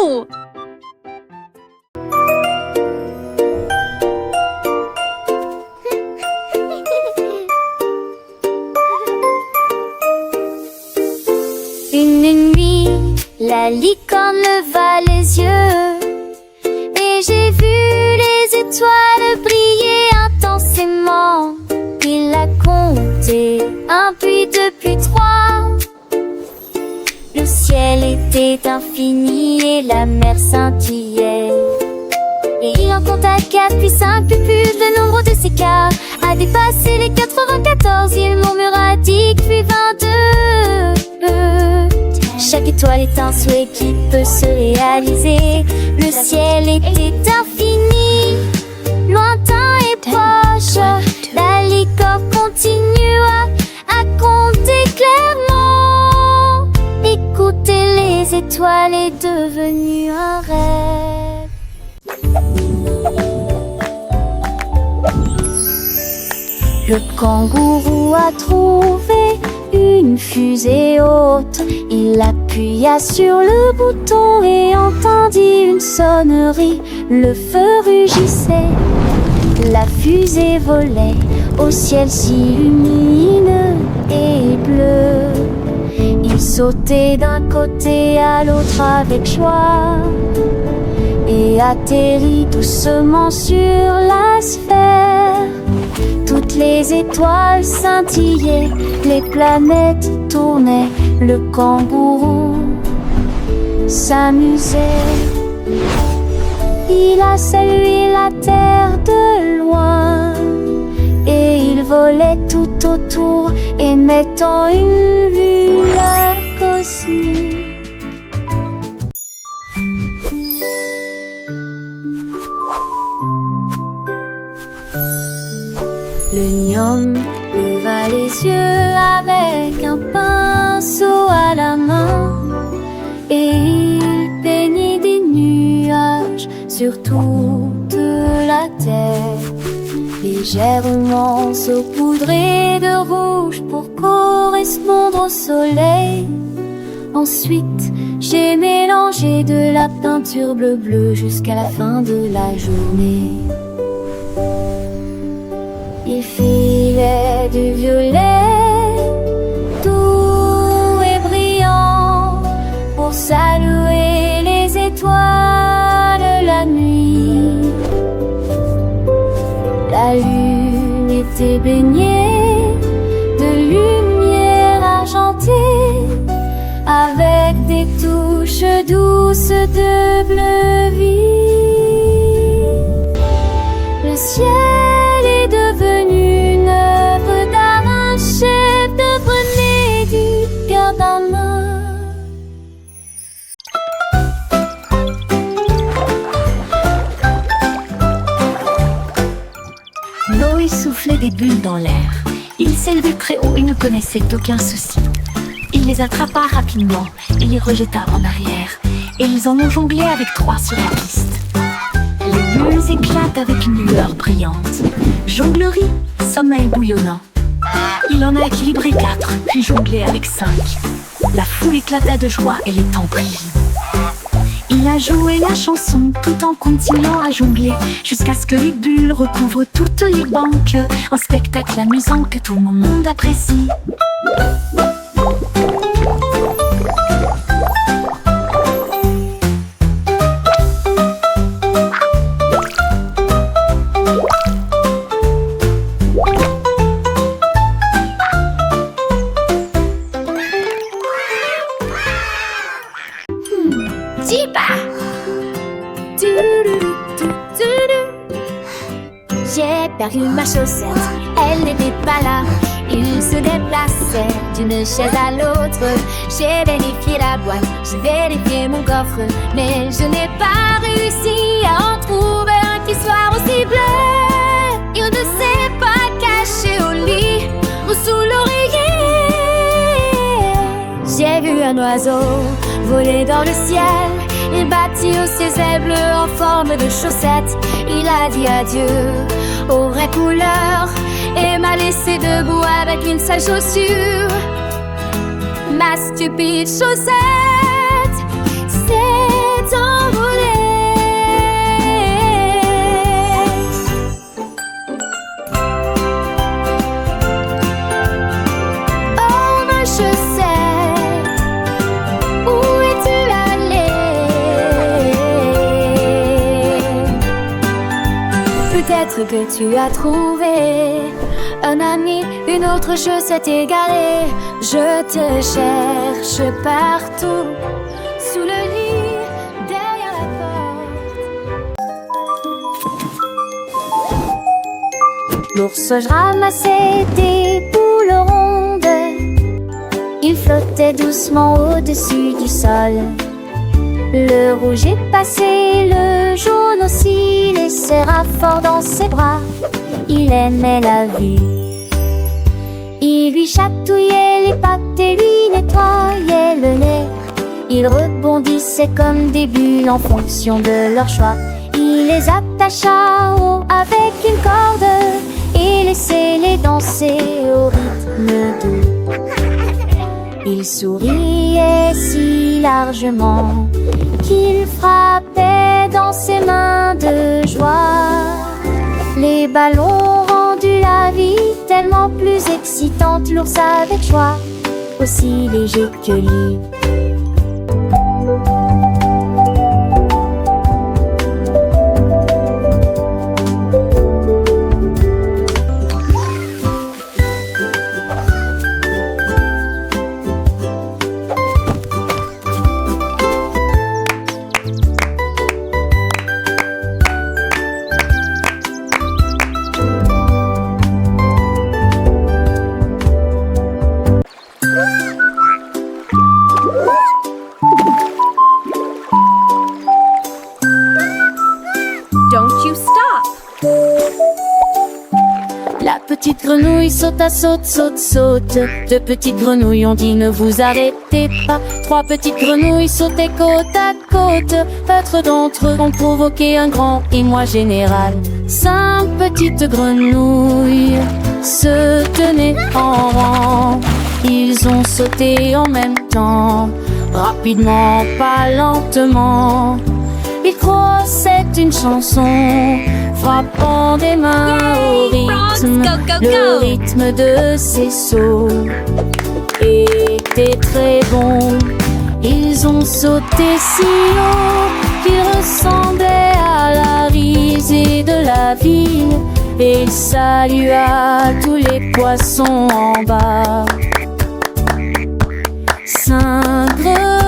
Wouhou! Une nuit, la licorne leva les yeux et j'ai vu les étoiles briller intensément. Il a compté 1 puis 2 puis 3. Le ciel était infini et la mer scintillait. Et il en compta 4 puis 5 puis plus. Le nombre de ces cas a dépassé les 94. Il murmura 10 puis 22. Chaque étoile est un souhait qui peut se réaliser. Le ciel était infini, lointain et proche. La licorne continua à compter clairement. Écouter les étoiles est devenu un rêve. Le kangourou a trouvé une fusée haute. Il appuya sur le bouton et entendit une sonnerie. Le feu rugissait, la fusée volait au ciel si lumineux et bleu. Il sautait d'un côté à l'autre avec joie et atterrit doucement sur la sphère. Toutes les étoiles scintillaient, les planètes tournaient, le kangourou s'amusait. Il a salué la terre de loin et il volait tout autour, émettant une lueur cosmique. Le gnome leva les yeux avec un pinceau à la main et il peignit des nuages sur toute la terre, légèrement saupoudrés de rouge pour correspondre au soleil. Ensuite, j'ai mélangé de la peinture bleu-bleu jusqu'à la fin de la journée. Il filait du violet doux et brillant pour saluer les étoiles la nuit. La lune était baignée de lumière argentée avec des touches douces de bleu vif. Le ciel est devenu une œuvre d'art, un chef-d'œuvre né du cœur d'un homme. Noé soufflait des bulles dans l'air. Il s'élevait très haut et ne connaissait aucun souci. Il les attrapa rapidement et les rejeta en arrière. Et ils en ont jonglé avec 3 sur la piste. Les bulles éclatent avec une lueur brillante. Jonglerie, sommeil bouillonnant. Il en a équilibré 4, puis jonglé avec 5. La foule éclata de joie et les temps brillent. Il a joué la chanson tout en continuant à jongler jusqu'à ce que les bulles recouvrent toutes les banques. Un spectacle amusant que tout le monde apprécie. J'ai perdu ma chaussette, elle n'était pas là. Il se déplaçait d'une chaise à l'autre. J'ai vérifié la boîte, j'ai vérifié mon coffre, mais je n'ai pas réussi à en trouver un qui soit aussi bleu. Il ne s'est pas caché au lit ou sous l'oreiller. J'ai vu un oiseau voler dans le ciel. Il battit haut ses ailes bleues en forme de chaussettes. Il a dit adieu aux vraies couleurs et m'a laissé debout avec une seule chaussure. Ma stupide chaussette, c'est en Peut-être que tu as trouvé un ami, une autre chaussette égarée. Je te cherche partout, sous le lit, derrière la porte. L'ours ramassait des boules rondes. Il flottait doucement au-dessus du sol. Le rouge est passé, le jaune aussi les serra fort dans ses bras. Il aimait la vie. Il lui chatouillait les pattes et lui nettoyait le nez. Ils rebondissaient comme des bulles en fonction de leur choix. Il les attacha haut avec une corde et laissait-les danser au rythme doux. Il souriait si largement qu'il frappait dans ses mains de joie. Les ballons ont rendu la vie tellement plus excitante. L'ours avec joie, aussi léger que lui. Don't you stop! La petite grenouille sauta, saute, saute, saute. Deux petites grenouilles ont dit ne vous arrêtez pas. Trois petites grenouilles sautaient côte à côte. Quatre d'entre eux ont provoqué un grand émoi général. Cinq petites grenouilles se tenaient en rang. Ils ont sauté en même temps, rapidement, pas lentement. Ils crossaient une chanson, frappant des mains au rythme. Le rythme de ces sauts était très bon. Ils ont sauté si haut qu'ils ressemblaient à la risée de la ville. Et il salua tous les poissons en bas. Cinq